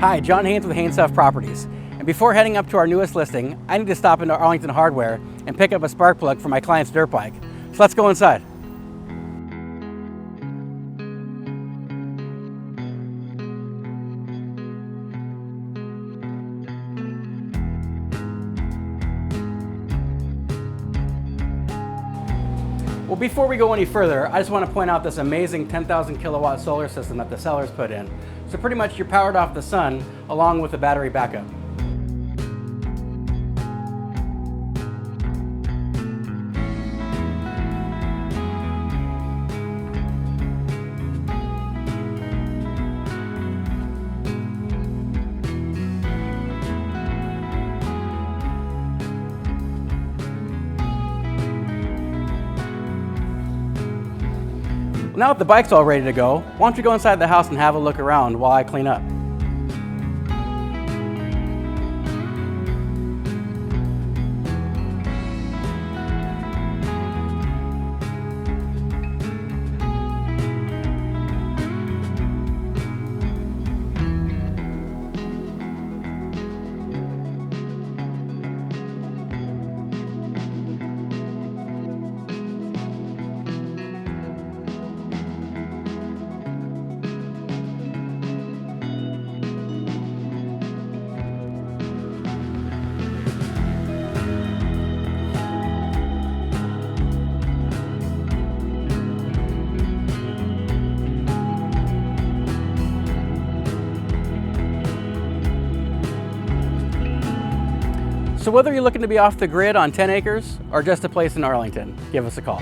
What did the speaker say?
Hi, John Haynes with Haynes Stuff Properties. And before heading up to our newest listing, I need to stop into Arlington Hardware and pick up a spark plug for my client's dirt bike. So let's go inside. Well, before we go any further, I just want to point out this amazing 10,000 kilowatt solar system that the sellers put in. So pretty much you're powered off the sun along with the battery backup. Now that the bike's all ready to go, why don't you go inside the house and have a look around while I clean up. So whether you're looking to be off the grid on 10 acres or just a place in Arlington, give us a call.